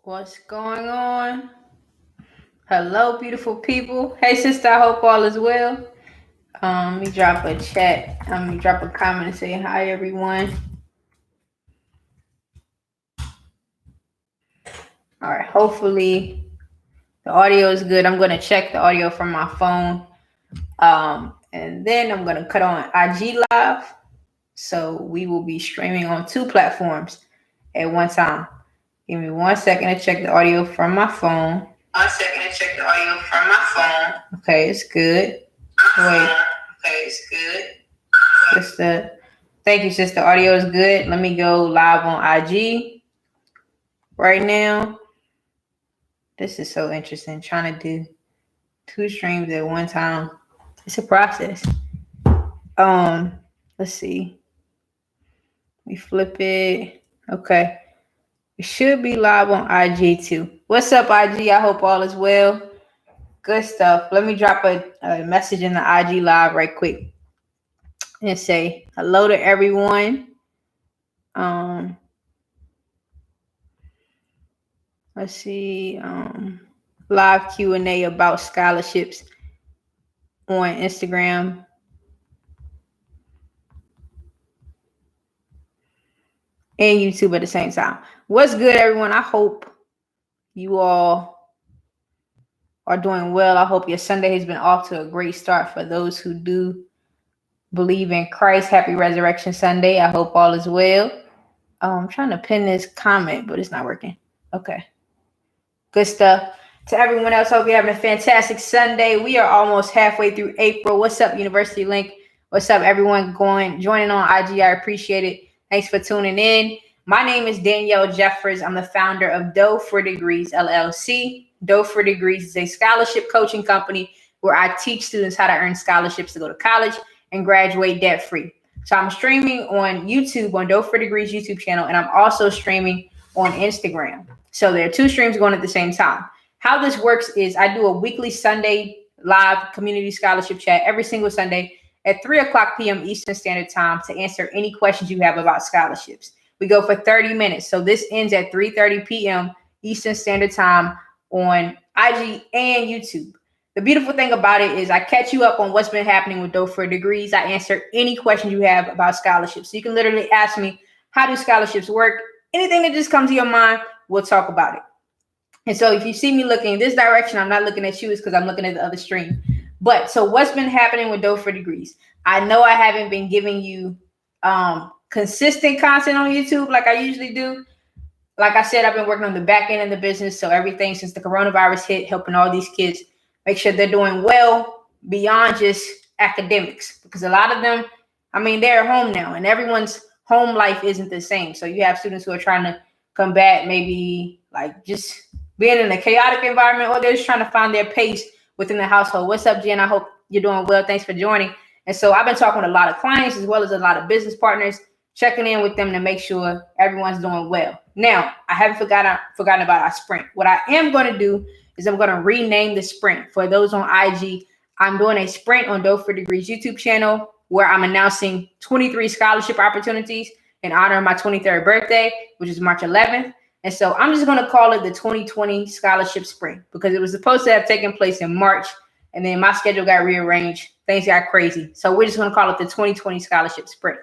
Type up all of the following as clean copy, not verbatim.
What's going on? Hello, beautiful people. Hey, sister. I hope all is well. Let me drop a chat. Let me drop a comment and say hi, everyone. All right. Hopefully, the audio is good. I'm gonna check the audio from my phone. And then I'm gonna cut on IG Live. So we will be streaming on two platforms at one time. Give me 1 second to check the audio from my phone. 1 second to check the audio from my phone. Okay, it's good. Wait. Okay, it's good. Sister, thank you, sister. Audio is good. Let me go live on IG right now. This is so interesting. Trying to do two streams at one time. It's a process. Let's see. We flip it. Okay. It should be live on IG too. What's up, IG? I hope all is well. Good stuff. Let me drop a message in the IG live right quick and say hello to everyone. Let's see. Live Q&A about scholarships on Instagram. And YouTube at the same time. What's good, everyone? I hope you all are doing well. I hope your Sunday has been off to a great start for those who do believe in Christ. Happy Resurrection Sunday. I hope all is well. I'm trying to pin this comment, but it's not working. Okay. Good stuff. To everyone else, hope you're having a fantastic Sunday. We are almost halfway through April. What's up, University Link? What's up, everyone joining on IG? I appreciate it. Thanks for tuning in. My name is Danielle Jeffers. I'm the founder of Dough for Degrees, LLC. Dough for Degrees is a scholarship coaching company where I teach students how to earn scholarships to go to college and graduate debt-free. So I'm streaming on YouTube, on Dough for Degrees YouTube channel, and I'm also streaming on Instagram. So there are two streams going at the same time. How this works is I do a weekly Sunday live community scholarship chat every single Sunday at 3 o'clock p.m. Eastern Standard Time to answer any questions you have about scholarships. We go for 30 minutes. So this ends at 3:30 p.m. Eastern Standard Time on IG and YouTube. The beautiful thing about it is I catch you up on what's been happening with Dough for Degrees. I answer any questions you have about scholarships. So you can literally ask me, how do scholarships work? Anything that just comes to your mind, we'll talk about it. And so if you see me looking in this direction, I'm not looking at you, it's because I'm looking at the other stream. But so what's been happening with Dough for Degrees? I know I haven't been giving you consistent content on YouTube like I usually do. Like I said, I've been working on the back end of the business. So everything since the coronavirus hit, helping all these kids make sure they're doing well beyond just academics. Because a lot of them, I mean, they're at home now and everyone's home life isn't the same. So you have students who are trying to combat maybe like just being in a chaotic environment, or they're just trying to find their pace within the household. What's up, Jen? I hope you're doing well. Thanks for joining. And so I've been talking with a lot of clients as well as a lot of business partners, checking in with them to make sure everyone's doing well. Now, I haven't forgotten about our sprint. What I am going to do is I'm going to rename the sprint. For those on IG, I'm doing a sprint on Dough for Degrees YouTube channel where I'm announcing 23 scholarship opportunities in honor of my 23rd birthday, which is March 11th. And so I'm just going to call it the 2020 Scholarship Sprint because it was supposed to have taken place in March, and then my schedule got rearranged. Things got crazy. So we're just going to call it the 2020 Scholarship Sprint.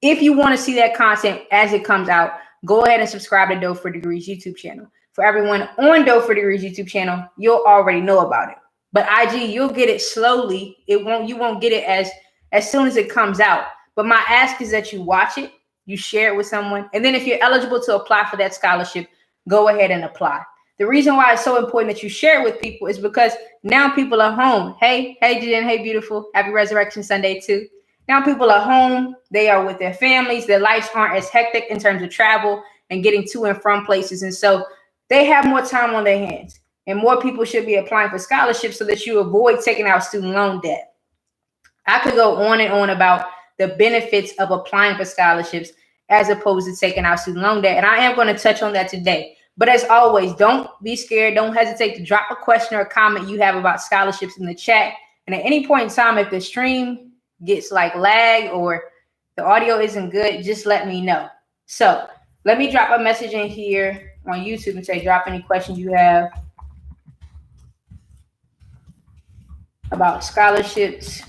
If you want to see that content as it comes out, go ahead and subscribe to Dough for Degrees YouTube channel. For everyone on Dough for Degrees YouTube channel, you'll already know about it. But IG, you'll get it slowly. You won't get it as soon as it comes out. But my ask is that you watch it, you share it with someone, and then if you're eligible to apply for that scholarship, go ahead and apply. The reason why it's so important that you share it with people is because now people are home. Hey, Jen, hey, beautiful. Happy Resurrection Sunday too. Now people are home. They are with their families. Their lives aren't as hectic in terms of travel and getting to and from places. And so they have more time on their hands. And more people should be applying for scholarships so that you avoid taking out student loan debt. I could go on and on about the benefits of applying for scholarships as opposed to taking out student loan debt. And I am going to touch on that today. But as always, don't be scared. Don't hesitate to drop a question or a comment you have about scholarships in the chat. And at any point in time, if the stream gets like lag or the audio isn't good, just let me know. So let me drop a message in here on YouTube and say, drop any questions you have about scholarships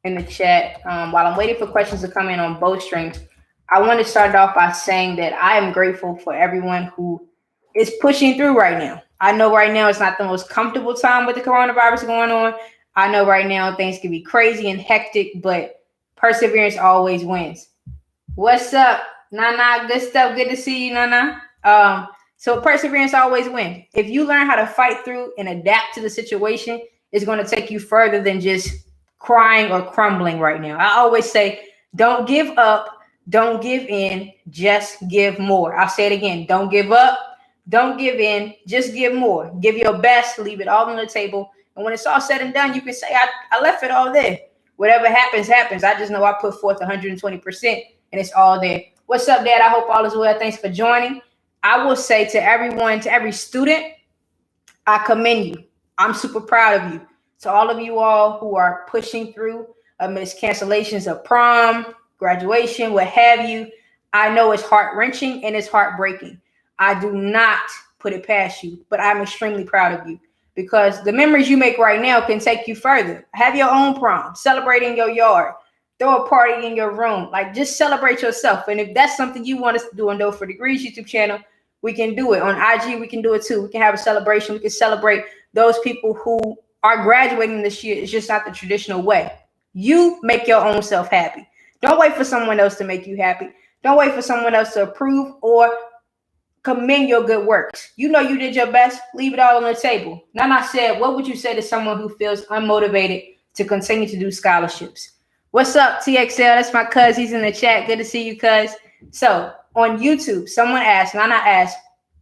in the chat. While I'm waiting for questions to come in on both streams, I want to start off by saying that I am grateful for everyone who is pushing through right now. I know right now it's not the most comfortable time with the coronavirus going on. I know right now things can be crazy and hectic, but perseverance always wins. What's up, Nana? Good stuff. Good to see you, Nana. So perseverance always wins. If you learn how to fight through and adapt to the situation, it's going to take you further than just crying or crumbling right now. I always say, don't give up, don't give in, just give more. I'll say it again. Don't give up, don't give in, just give more. Give your best, leave it all on the table. And when it's all said and done, you can say, I left it all there. Whatever happens, happens. I just know I put forth 120% and it's all there. What's up, Dad? I hope all is well. Thanks for joining. I will say to everyone, to every student, I commend you. I'm super proud of you. To all of you all who are pushing through amidst cancellations of prom, graduation, what have you, I know it's heart-wrenching and it's heartbreaking. I do not put it past you, but I'm extremely proud of you because the memories you make right now can take you further. Have your own prom, celebrate in your yard, throw a party in your room. Like, just celebrate yourself. And if that's something you want us to do on Doe for Degrees YouTube channel, we can do it. On IG, we can do it too. We can have a celebration. We can celebrate those people who are graduating this year. It's just not the traditional way. You make your own self happy. Don't wait for someone else to make you happy. Don't wait for someone else to approve or commend your good works. You know you did your best. Leave it all on the table. Nana said, what would you say to someone who feels unmotivated to continue to do scholarships? What's up, TXL? That's my cuz. He's in the chat. Good to see you, cuz. So on YouTube, someone asked, Nana asked,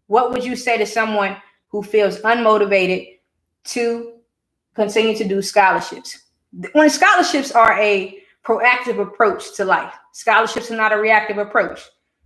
what would you say to someone who feels unmotivated to continue to do scholarships? When scholarships are a proactive approach to life, scholarships are not a reactive approach.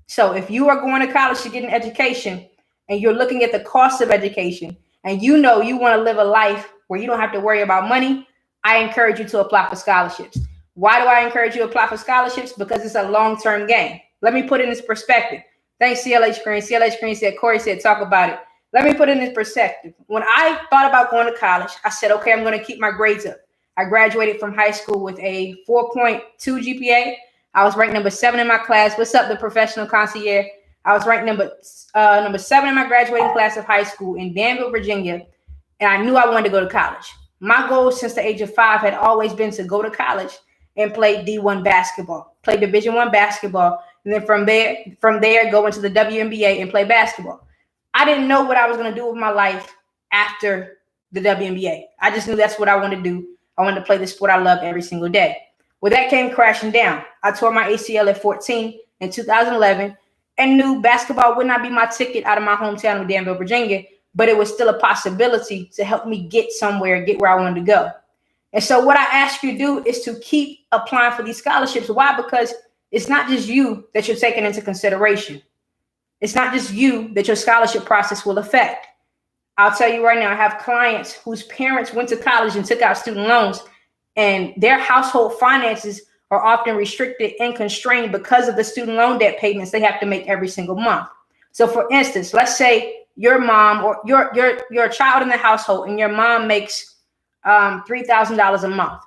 So if you are going to college to get an education and you're looking at the cost of education and you know you want to live a life where you don't have to worry about money, I encourage you to apply for scholarships. Why do I encourage you to apply for scholarships? Because it's a long-term game. Let me put it in this perspective. Thanks, CLH Green. CLH Green said, Corey said, talk about it. Let me put it in this perspective. When I thought about going to college, I said, okay, I'm going to keep my grades up. I graduated from high school with a 4.2 GPA. I was ranked number 7 in my class. What's up, the professional concierge? I was ranked number 7 in my graduating class of high school in Danville, Virginia, and I knew I wanted to go to college. My goal since the age of 5 had always been to go to college and play D1 basketball, play Division I basketball, and then from there go into the WNBA and play basketball. I didn't know what I was going to do with my life after the WNBA. I just knew that's what I wanted to do. I wanted to play the sport I love every single day. Well, that came crashing down. I tore my ACL at 14 in 2011 and knew basketball would not be my ticket out of my hometown of Danville, Virginia, but it was still a possibility to help me get somewhere, get where I wanted to go. And so what I ask you to do is to keep applying for these scholarships. Why? Because it's not just you that you're taking into consideration. It's not just you that your scholarship process will affect. I'll tell you right now, I have clients whose parents went to college and took out student loans, and their household finances are often restricted and constrained because of the student loan debt payments they have to make every single month. So for instance, let's say your mom or you're a child in the household and your mom makes $3,000 a month.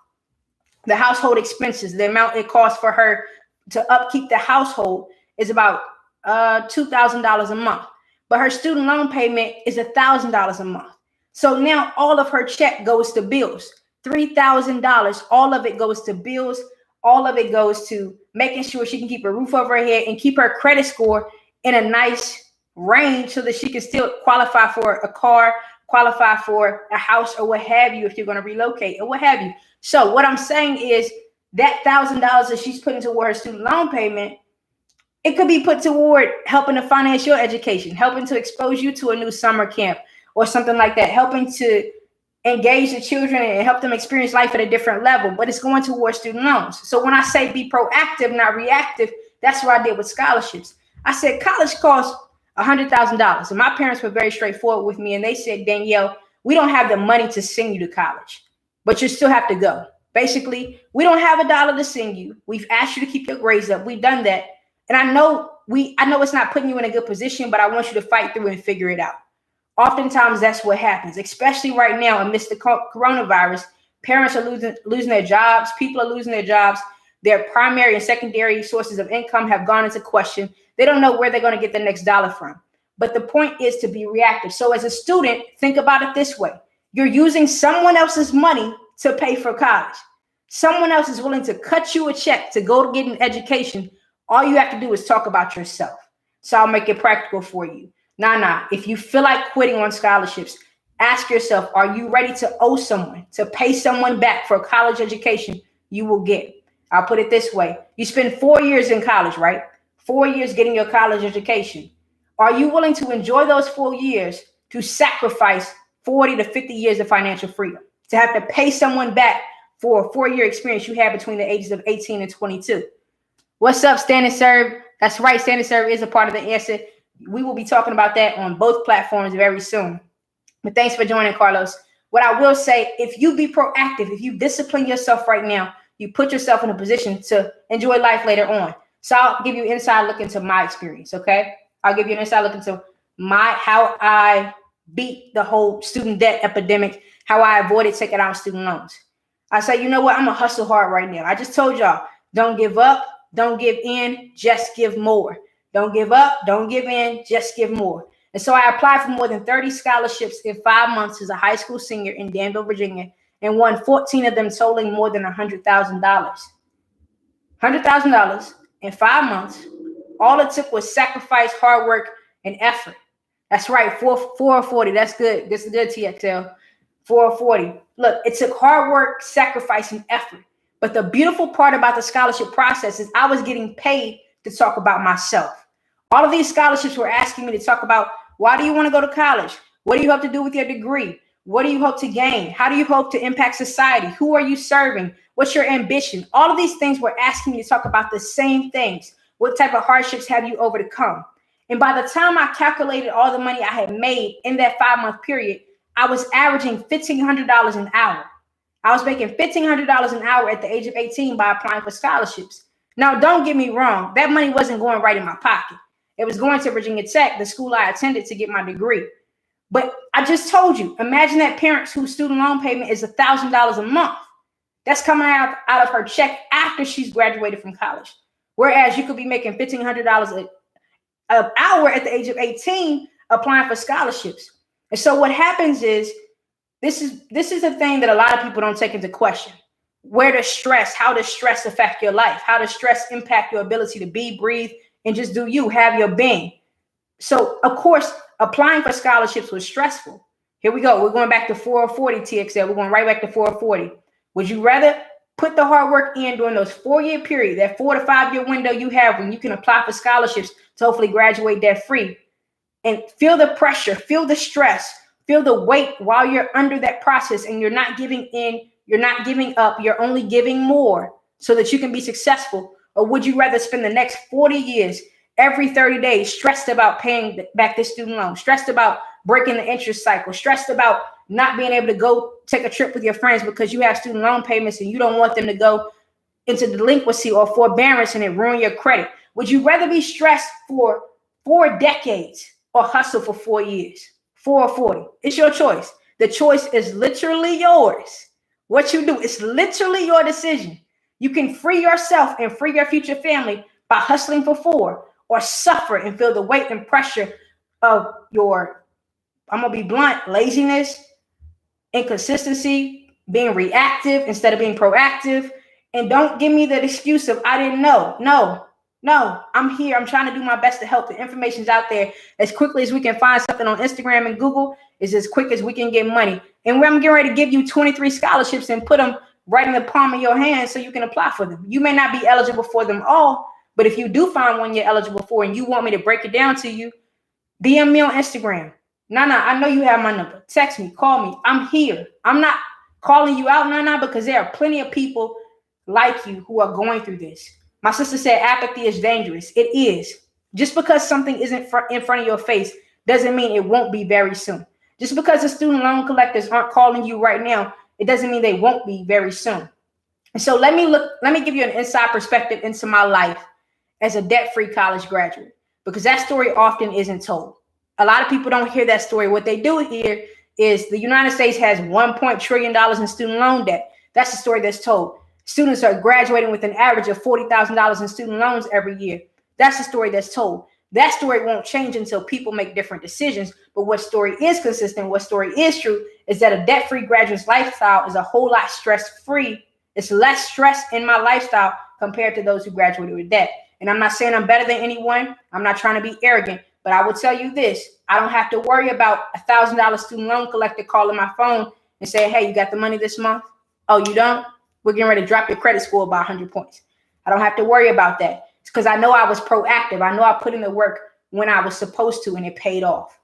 The household expenses, the amount it costs for her to upkeep the household is about $2,000 a month. But her student loan payment is $1,000 a month. So now all of her check goes to bills. $3,000, all of it goes to bills. All of it goes to making sure she can keep a roof over her head and keep her credit score in a nice range so that she can still qualify for a car, qualify for a house, or what have you if you're going to relocate or what have you. So what I'm saying is that $1,000 that she's putting toward her student loan payment, it could be put toward helping to finance your education, helping to expose you to a new summer camp or something like that, helping to engage the children and help them experience life at a different level, but it's going towards student loans. So when I say be proactive, not reactive, that's what I did with scholarships. I said college costs $100,000. And my parents were very straightforward with me. And they said, Danielle, we don't have the money to send you to college, but you still have to go. Basically, we don't have $1 to send you. We've asked you to keep your grades up. We've done that. And I know I know it's not putting you in a good position, but I want you to fight through and figure it out. Oftentimes that's what happens, especially right now amidst the coronavirus. Parents are losing their jobs. People are losing their jobs. Their primary and secondary sources of income have gone into question. They don't know where they're going to get the next dollar from. But the point is to be reactive. So as a student, think about it this way. You're using someone else's money to pay for college. Someone else is willing to cut you a check to go to get an education. All you have to do is talk about yourself. So I'll make it practical for you. If you feel like quitting on scholarships, ask yourself, are you ready to owe someone, to pay someone back for a college education you will get? I'll put it this way. You spend 4 years in college, right? 4 years getting your college education. Are you willing to enjoy those 4 years to sacrifice 40 to 50 years of financial freedom, to have to pay someone back for a 4-year experience you had between the ages of 18 and 22? What's up, Stand and Serve? That's right. Stand and Serve is a part of the answer. We will be talking about that on both platforms very soon. But thanks for joining, Carlos. What I will say, if you be proactive, if you discipline yourself right now, you put yourself in a position to enjoy life later on. So I'll give you an inside look into my experience, okay? I'll give you an inside look into how I beat the whole student debt epidemic, how I avoided taking out student loans. I say, you know what? I'm going to hustle hard right now. I just told y'all, don't give up, don't give in, just give more. Don't give up, don't give in, just give more. And so I applied for more than 30 scholarships in 5 months as a high school senior in Danville, Virginia, and won 14 of them totaling more than $100,000. $100,000 in 5 months. All it took was sacrifice, hard work, and effort. That's right, 440. That's good. This is good, TXL. 440. Look, it took hard work, sacrifice, and effort. But the beautiful part about the scholarship process is I was getting paid to talk about myself. All of these scholarships were asking me to talk about, why do you want to go to college? What do you hope to do with your degree? What do you hope to gain? How do you hope to impact society? Who are you serving? What's your ambition? All of these things were asking me to talk about the same things. What type of hardships have you overcome? And by the time I calculated all the money I had made in that 5-month period, I was averaging $1,500 an hour. I was making $1,500 an hour at the age of 18 by applying for scholarships. Now, don't get me wrong. That money wasn't going right in my pocket. It was going to Virginia Tech, the school I attended to get my degree. But I just told you, imagine that parent whose student loan payment is $1,000 a month. That's coming out of her check after she's graduated from college. Whereas you could be making $1,500 an hour at the age of 18 applying for scholarships. And so what happens is, this is a thing that a lot of people don't take into question. How does stress affect your life? How does stress impact your ability to be, breathe, and just do you, have your being? So, of course, applying for scholarships was stressful. Here we go. We're going back to 440 TXL. We're going right back to 440. Would you rather put the hard work in during those 4-year period, that 4 to 5 year window you have when you can apply for scholarships to hopefully graduate debt free, and feel the pressure, feel the stress, feel the weight while you're under that process, and you're not giving in, you're not giving up, you're only giving more so that you can be successful? Or would you rather spend the next 40 years, every 30 days, stressed about paying back this student loan, stressed about breaking the interest cycle, stressed about not being able to go take a trip with your friends because you have student loan payments and you don't want them to go into delinquency or forbearance and it ruin your credit? Would you rather be stressed for 4 decades or hustle for 4 years? 4 or 40. It's your choice. The choice is literally yours. What you do is literally your decision. You can free yourself and free your future family by hustling for 4, or suffer and feel the weight and pressure of your, I'm going to be blunt, laziness, inconsistency, being reactive instead of being proactive. And don't give me the excuse of, I didn't know. No, I'm here. I'm trying to do my best to help. The information's out there. As quickly as we can find something on Instagram and Google is as quick as we can get money. And I'm getting ready to give you 23 scholarships and put them right in the palm of your hand so you can apply for them. You may not be eligible for them all, but if you do find one you're eligible for and you want me to break it down to you, DM me on Instagram. Nana, I know you have my number. Text me, call me. I'm here. I'm not calling you out, Nana, because there are plenty of people like you who are going through this. My sister said apathy is dangerous. It is. Just because something isn't in front of your face doesn't mean it won't be very soon. Just because the student loan collectors aren't calling you right now, it doesn't mean they won't be very soon. And so let me give you an inside perspective into my life as a debt-free college graduate. because that story often isn't told. A lot of people don't hear that story. What they do hear is the United States has $1 trillion in student loan debt. That's the story that's told. Students are graduating with an average of $40,000 in student loans every year. That's the story that's told. That story won't change until people make different decisions. But what story is consistent, what story is true, is that a debt-free graduate's lifestyle is a whole lot stress-free. It's less stress in my lifestyle compared to those who graduated with debt. And I'm not saying I'm better than anyone. I'm not trying to be arrogant, but I will tell you this. I don't have to worry about $1,000 student loan collector calling my phone and saying, hey, you got the money this month? Oh, you don't? We're getting ready to drop your credit score by 100 points. I don't have to worry about that. It's because I know I was proactive. I know I put in the work when I was supposed to, and it paid off.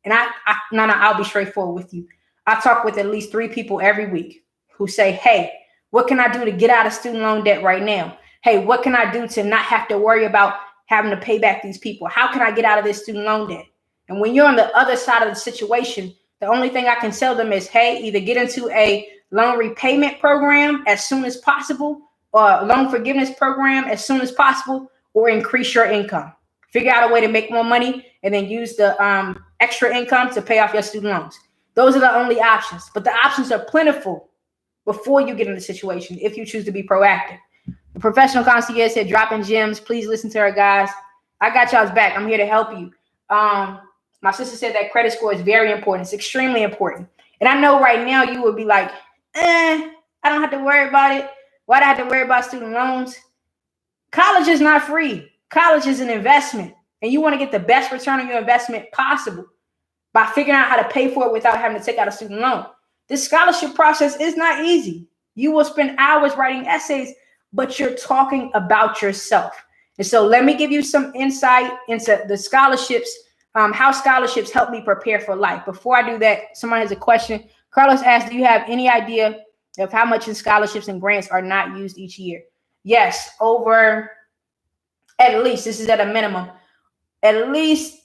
And I'll be straightforward with you. I talk with at least 3 people every week who say, hey, what can I do to get out of student loan debt right now? Hey, what can I do to not have to worry about having to pay back these people? How can I get out of this student loan debt? And when you're on the other side of the situation, the only thing I can tell them is, hey, either get into a loan repayment program as soon as possible, or a loan forgiveness program as soon as possible, or increase your income. Figure out a way to make more money and then use the extra income to pay off your student loans. Those are the only options, but the options are plentiful before you get in the situation if you choose to be proactive. The professional concierge said, dropping gems. Please listen to her, guys. I got y'all's back. I'm here to help you. My sister said that credit score is very important. It's extremely important. And I know right now you would be like, I don't have to worry about it. Why do I have to worry about student loans? College is not free. College is an investment. And you want to get the best return on your investment possible by figuring out how to pay for it without having to take out a student loan. This scholarship process is not easy. You will spend hours writing essays, but you're talking about yourself. And so let me give you some insight into the scholarships, how scholarships help me prepare for life. Before I do that, someone has a question. Carlos asked, do you have any idea of how much in scholarships and grants are not used each year? Yes, over at least, this is at a minimum, at least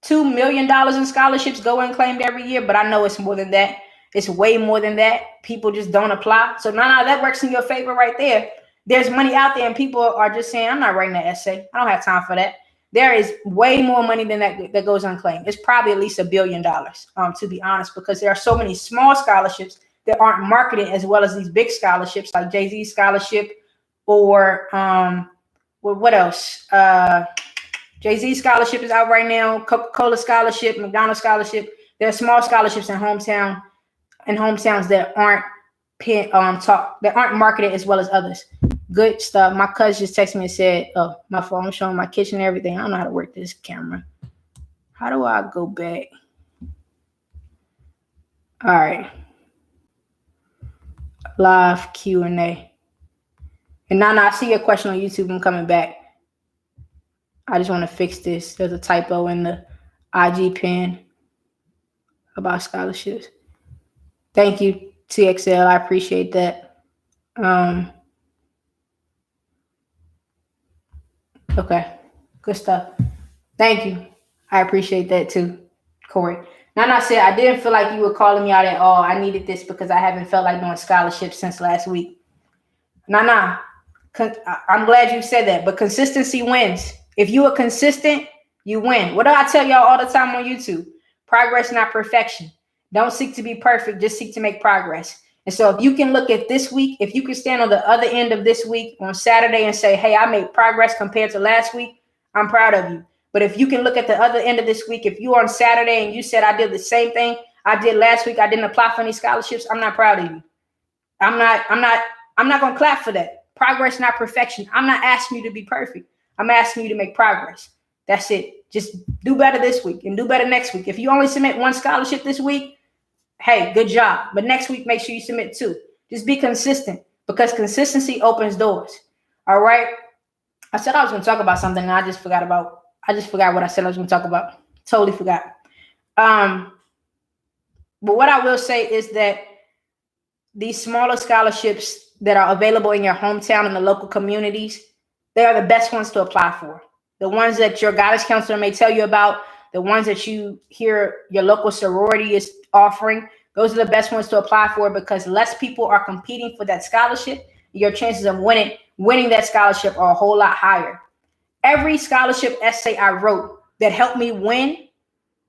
$2 million in scholarships go unclaimed every year, but I know it's more than that. It's way more than that. People just don't apply. So now that works in your favor right there. There's money out there and people are just saying, I'm not writing that essay. I don't have time for that. There is way more money than that goes unclaimed. It's probably at least $1 billion, to be honest, because there are so many small scholarships that aren't marketed as well as these big scholarships like Jay-Z scholarship or what else? Jay-Z scholarship is out right now. Coca-Cola scholarship, McDonald's scholarship. There are small scholarships in hometowns that aren't that aren't marketed as well as others. Good stuff. My cousin just texted me and said, oh, my phone showing my kitchen and everything. I don't know how to work this camera. How do I go back? All right. Live Q&A. And now I see your question on YouTube. I'm coming back. I just want to fix this. There's a typo in the IG pin about scholarships. Thank you, TXL. I appreciate that. Okay, good stuff. Thank you. I appreciate that too, Corey. Nana said, I didn't feel like you were calling me out at all. I needed this because I haven't felt like doing scholarships since last week. Nana, I'm glad you said that, but consistency wins. If you are consistent, you win. What do I tell y'all all the time on YouTube? Progress, not perfection. Don't seek to be perfect, just seek to make progress. And so if you can look at this week, if you can stand on the other end of this week on Saturday and say, hey, I made progress compared to last week, I'm proud of you. But if you can look at the other end of this week, if you're on Saturday and you said I did the same thing I did last week, I didn't apply for any scholarships, I'm not proud of you. I'm not going to clap for that. Progress, not perfection. I'm not asking you to be perfect. I'm asking you to make progress. That's it. Just do better this week and do better next week. If you only submit 1 scholarship this week, hey, good job. But next week, make sure you submit 2. Just be consistent because consistency opens doors. All right. I said I was going to talk about something and I just forgot what I said I was going to talk about. Totally forgot. But what I will say is that these smaller scholarships that are available in your hometown and the local communities, they are the best ones to apply for. The ones that your guidance counselor may tell you about, the ones that you hear your local sorority is offering, those are the best ones to apply for because less people are competing for that scholarship. Your chances of winning that scholarship are a whole lot higher. Every scholarship essay I wrote that helped me win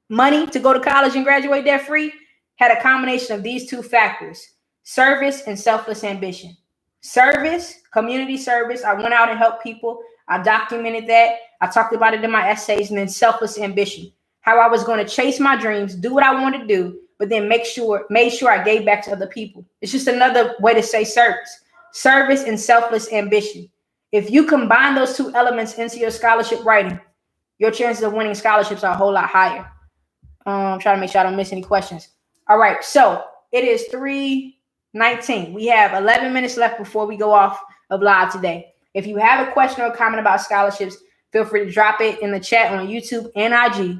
money to go to college and graduate debt free had a combination of these two factors: service and selfless ambition. Service, community service. I went out and helped people. I documented that. I talked about it in my essays. And then selfless ambition, how I was going to chase my dreams, do what I wanted to do, but then made sure I gave back to other people. It's just another way to say service and selfless ambition. If you combine those two elements into your scholarship writing, your chances of winning scholarships are a whole lot higher. I'm trying to make sure I don't miss any questions. All right, so it is 3:19. We have 11 minutes left before we go off of live today. If you have a question or a comment about scholarships, feel free to drop it in the chat on YouTube and IG.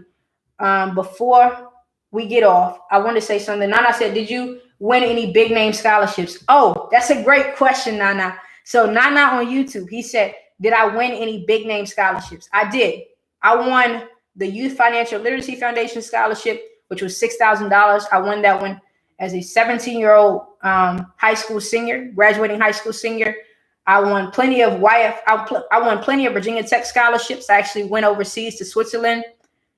Before we get off, I want to say something. Nana said, did you win any big name scholarships? Oh, that's a great question, Nana. So Nana on YouTube, he said, did I win any big name scholarships? I did. I won the Youth Financial Literacy Foundation Scholarship, which was $6,000. I won that one as a 17-year-old high school senior, graduating high school senior. I won plenty of I won plenty of Virginia Tech scholarships. I actually went overseas to Switzerland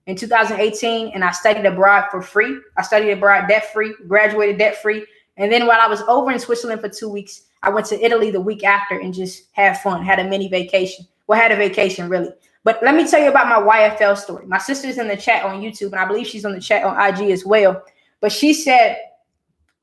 in 2018, and I studied abroad for free. I studied abroad debt-free, graduated debt-free. And then while I was over in Switzerland for 2 weeks, I went to Italy the week after and just had fun, had a mini vacation. Well, had a vacation, really. But let me tell you about my YFL story. My sister's in the chat on YouTube, and I believe she's on the chat on IG as well. But she said,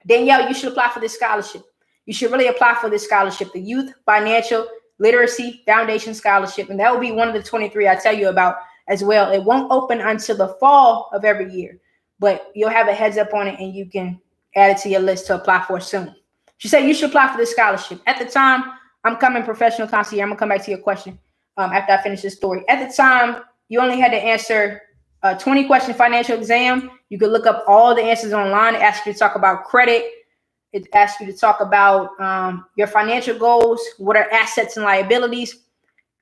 Danielle, you should apply for this scholarship. You should really apply for this scholarship, the Youth Financial Literacy Foundation Scholarship. And that will be one of the 23 I tell you about as well. It won't open until the fall of every year, but you'll have a heads up on it and you can add it to your list to apply for soon. She said you should apply for this scholarship. At the time, I'm coming professional concierge. I'm going to come back to your question after I finish this story. At the time, you only had to answer a 20-question financial exam. You could look up all the answers online. It asks you to talk about credit. It asks you to talk about your financial goals. What are assets and liabilities?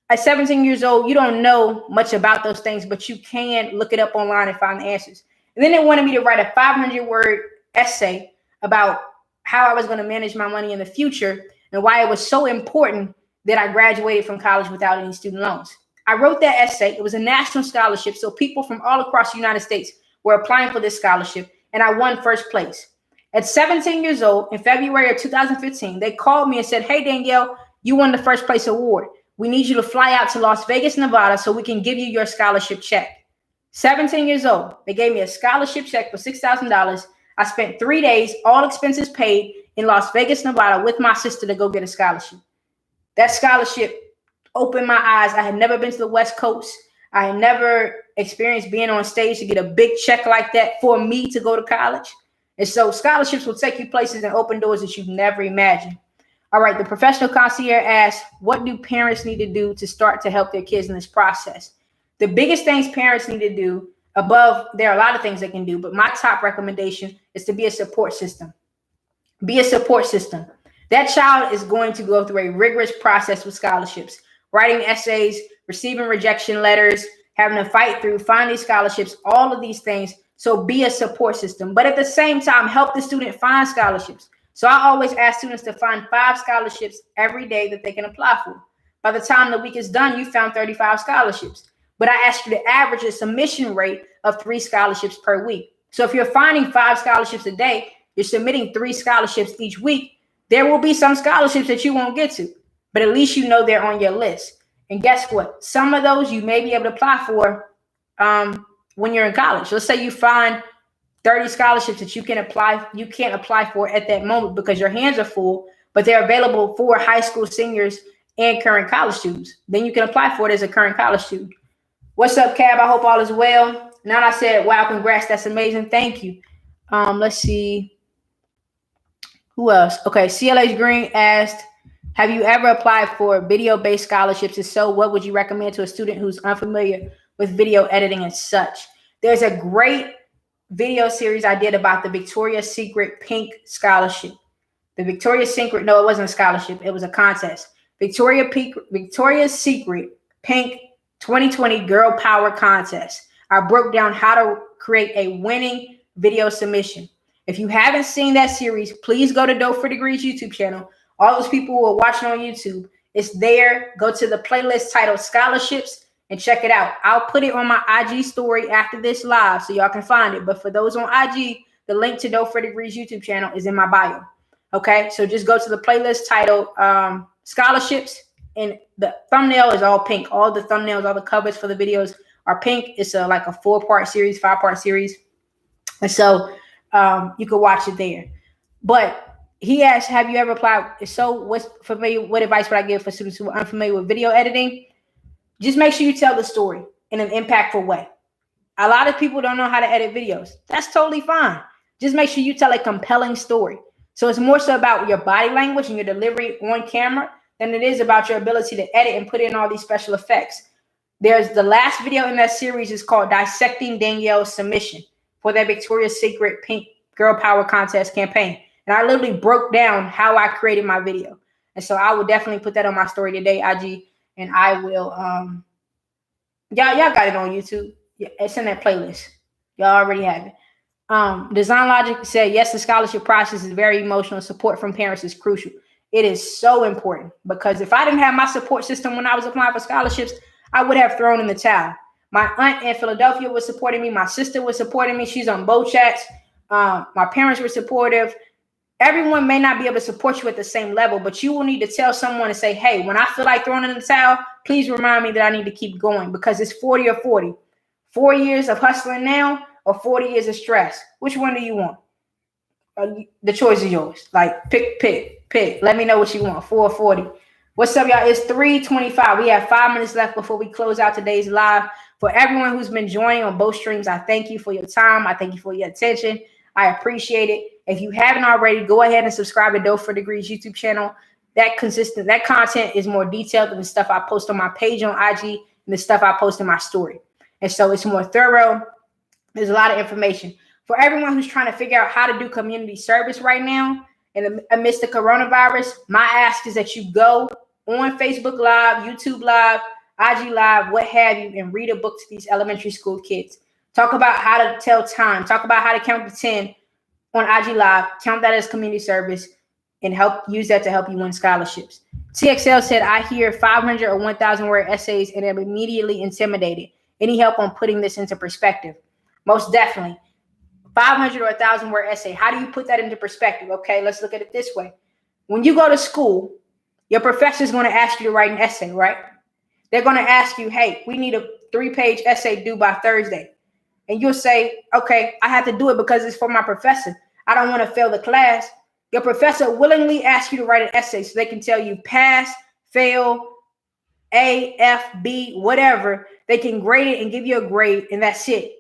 At 17 years old, you don't know much about those things, but you can look it up online and find the answers. And then they wanted me to write a 500-word essay about how I was going to manage my money in the future and why it was so important that I graduated from college without any student loans. I wrote that essay. It was a national scholarship, so people from all across the United States were applying for this scholarship, and I won first place. At 17 years old, in February of 2015, they called me and said, hey, Danielle, you won the first place award. We need you to fly out to Las Vegas, Nevada, so we can give you your scholarship check. 17 years old, they gave me a scholarship check for $6,000. I spent 3 days, all expenses paid, in Las Vegas, Nevada with my sister to go get a scholarship. That scholarship opened my eyes. I had never been to the West Coast. I had never experienced being on stage to get a big check like that for me to go to college. And so scholarships will take you places and open doors that you've never imagined. All right, the professional concierge asks, what do parents need to do to start to help their kids in this process? The biggest things parents need to do there are a lot of things they can do, but my top recommendation is to be a support system. Be a support system. That child is going to go through a rigorous process with scholarships, writing essays, receiving rejection letters, having to fight through, finding scholarships, all of these things. So be a support system, but at the same time, help the student find scholarships. So I always ask students to find 5 scholarships every day that they can apply for. By the time the week is done, you found 35 scholarships. But I ask you to average a submission rate of 3 scholarships per week. So if you're finding 5 scholarships a day, you're submitting 3 scholarships each week. There will be some scholarships that you won't get to, but at least you know they're on your list. And guess what? Some of those you may be able to apply for when you're in college. Let's say you find 30 scholarships that you can't apply for at that moment because your hands are full, but they're available for high school seniors and current college students. Then you can apply for it as a current college student. What's up, Cab? I hope all is well. Now I said, wow, congrats. That's amazing. Thank you. Let's see. Who else? Okay. CLH Green asked, have you ever applied for video-based scholarships? If so, what would you recommend to a student who's unfamiliar with video editing and such? There's a great video series I did about the Victoria's Secret Pink Scholarship. The Victoria's Secret, no, it wasn't a scholarship. It was a contest. Victoria's Secret Pink 2020 Girl Power Contest. I broke down how to create a winning video submission. If you haven't seen that series, please go to Dope for Degrees YouTube channel. All those people who are watching on YouTube, it's there. Go to the playlist titled Scholarships and check it out. I'll put it on my IG story after this live so y'all can find it. But for those on IG, the link to Dope for Degrees YouTube channel is in my bio. Okay, so just go to the playlist titled Scholarships, and the thumbnail is all pink. All the thumbnails, all the covers for the videos are pink. It's like a 4-part series, 5-part series. And so you can watch it there. But he asked, have you ever applied? So what advice would I give for students who are unfamiliar with video editing? Just make sure you tell the story in an impactful way. A lot of people don't know how to edit videos. That's totally fine. Just make sure you tell a compelling story. So it's more so about your body language and your delivery on camera than it is about your ability to edit and put in all these special effects. There's the last video in that series is called Dissecting Danielle's Submission for that Victoria's Secret Pink Girl Power Contest campaign. And I literally broke down how I created my video. And so I will definitely put that on my story today, IG, and I will, y'all got it on YouTube. Yeah, it's in that playlist. Y'all already have it. Design Logic said, yes, the scholarship process is very emotional. Support from parents is crucial. It is so important because if I didn't have my support system when I was applying for scholarships, I would have thrown in the towel. My aunt in Philadelphia was supporting me. My sister was supporting me. She's on both chats. My parents were supportive. Everyone may not be able to support you at the same level, but you will need to tell someone and say, hey, when I feel like throwing in the towel, please remind me that I need to keep going because it's 40 or 40. 4 years of hustling now or 40 years of stress. Which one do you want? The choice is yours. Like pick. Let me know what you want. 4 or 40. What's up, y'all? It's 3:25. We have 5 minutes left before we close out today's live. For everyone who's been joining on both streams, I thank you for your time. I thank you for your attention. I appreciate it. If you haven't already, go ahead and subscribe to Dope for Degrees YouTube channel. That content is more detailed than the stuff I post on my page on IG and the stuff I post in my story. And so it's more thorough. There's a lot of information. For everyone who's trying to figure out how to do community service right now, amidst the coronavirus, my ask is that you go on Facebook Live, YouTube Live, IG Live, what have you, and read a book to these elementary school kids. Talk about how to tell time. Talk about how to count to 10 on IG Live. Count that as community service and use that to help you win scholarships. TXL said, I hear 500 or 1,000 word essays and am immediately intimidated. Any help on putting this into perspective? Most definitely. 500 or 1,000 word essay. How do you put that into perspective? Okay, let's look at it this way. When you go to school, your professor is going to ask you to write an essay, right? They're going to ask you, hey, we need a 3-page essay due by Thursday. And you'll say, okay, I have to do it because it's for my professor. I don't want to fail the class. Your professor willingly asks you to write an essay so they can tell you pass, fail, A, F, B, whatever. They can grade it and give you a grade, and that's it.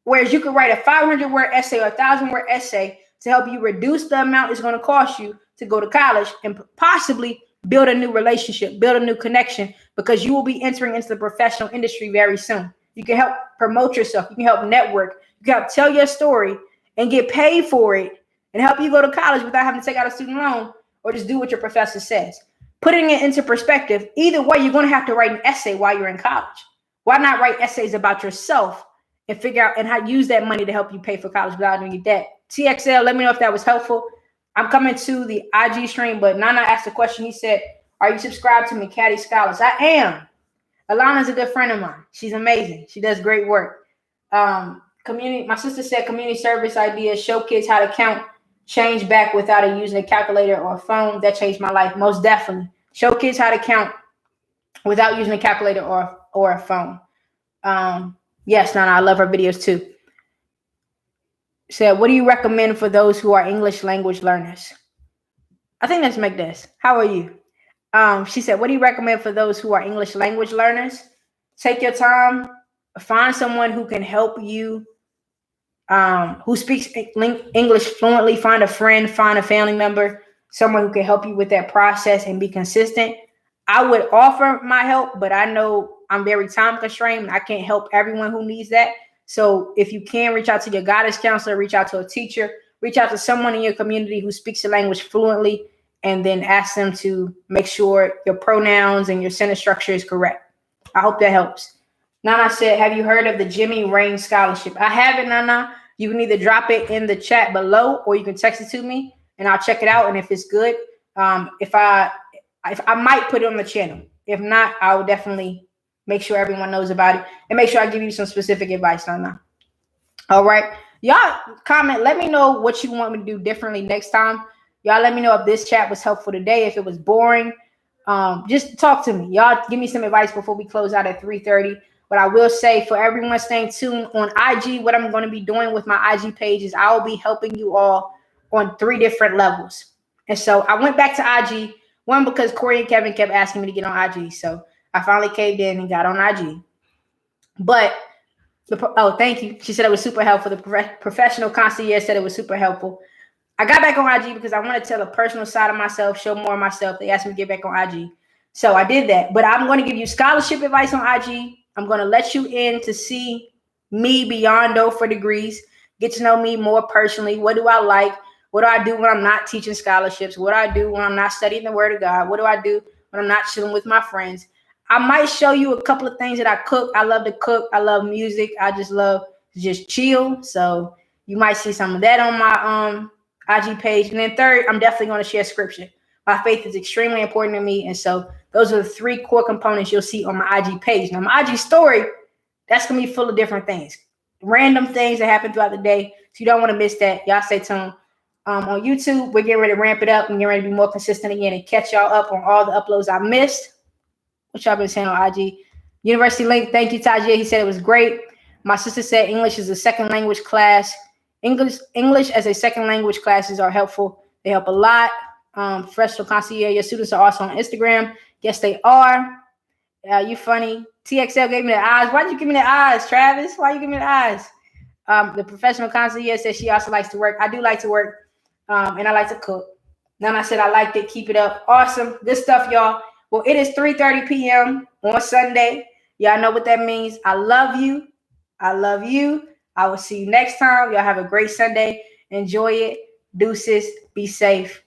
Whereas you could write a 500-word essay or a 1,000-word essay to help you reduce the amount it's going to cost you to go to college and possibly build a new relationship, build a new connection, because you will be entering into the professional industry very soon. You can help promote yourself. You can help network. You can help tell your story and get paid for it and help you go to college without having to take out a student loan or just do what your professor says. Putting it into perspective, either way, you're going to have to write an essay while you're in college. Why not write essays about yourself and figure out and how to use that money to help you pay for college without doing your debt? TXL, let me know if that was helpful. I'm coming to the IG stream, but Nana asked a question. He said, are you subscribed to McCaddy Scholars? I am. Alana's a good friend of mine. She's amazing. She does great work. My sister said community service ideas, show kids how to count, change back without using a calculator or a phone. That changed my life. Most definitely. Show kids how to count without using a calculator or a phone. Yes, Nana, I love her videos too. Said, what do you recommend for those who are English language learners? I think let's make this. How are you? She said, what do you recommend for those who are English language learners? Take your time. Find someone who can help you, who speaks English fluently. Find a friend, find a family member, someone who can help you with that process and be consistent. I would offer my help, but I know I'm very time constrained. I can't help everyone who needs that. So if you can, reach out to your guidance counselor, reach out to a teacher, reach out to someone in your community who speaks the language fluently, and then ask them to make sure your pronouns and your sentence structure is correct. I hope that helps. Nana said, have you heard of the Jimmy Rain Scholarship? I haven't, Nana. You can either drop it in the chat below or you can text it to me and I'll check it out. And if it's good, if I might put it on the channel. If not, I will definitely Make sure everyone knows about it, and make sure I give you some specific advice on that. All right. Y'all comment. Let me know what you want me to do differently next time. Y'all let me know if this chat was helpful today, if it was boring. Just talk to me. Y'all give me some advice before we close out at 3:30. But I will say, for everyone staying tuned on IG, what I'm going to be doing with my IG page is I will be helping you all on 3 different levels. And so I went back to IG, one because Corey and Kevin kept asking me to get on IG. So I finally caved in and got on IG. But thank you. She said it was super helpful. The professional concierge said it was super helpful. I got back on IG because I want to tell a personal side of myself, show more of myself. They asked me to get back on IG. So I did that. But I'm going to give you scholarship advice on IG. I'm going to let you in to see me beyond for degrees. Get to know me more personally. What do I like? What do I do when I'm not teaching scholarships? What do I do when I'm not studying the Word of God? What do I do when I'm not chilling with my friends? I might show you a couple of things that I cook. I love to cook. I love music. I just love to just chill. So you might see some of that on my IG page. And then third, I'm definitely going to share scripture. My faith is extremely important to me. And so those are the 3 core components you'll see on my IG page. Now, my IG story, that's going to be full of different things. Random things that happen throughout the day. So you don't want to miss that. Y'all stay tuned. On YouTube, we're getting ready to ramp it up and getting ready to be more consistent again and catch y'all up on all the uploads I missed. What y'all been saying on IG? University Link, thank you, Tajia. He said it was great. My sister said English is a second language class. English as a second language classes are helpful. They help a lot. Professional concierge, your students are also on Instagram. Yes, they are. You funny. TXL gave me the eyes. Why'd you give me the eyes, Travis? Why you give me the eyes? The professional concierge says she also likes to work. I do like to work, and I like to cook. Then I said I liked it. Keep it up. Awesome. Good stuff, y'all. Well, it is 3:30 p.m. on Sunday. Y'all know what that means. I love you. I love you. I will see you next time. Y'all have a great Sunday. Enjoy it. Deuces. Be safe.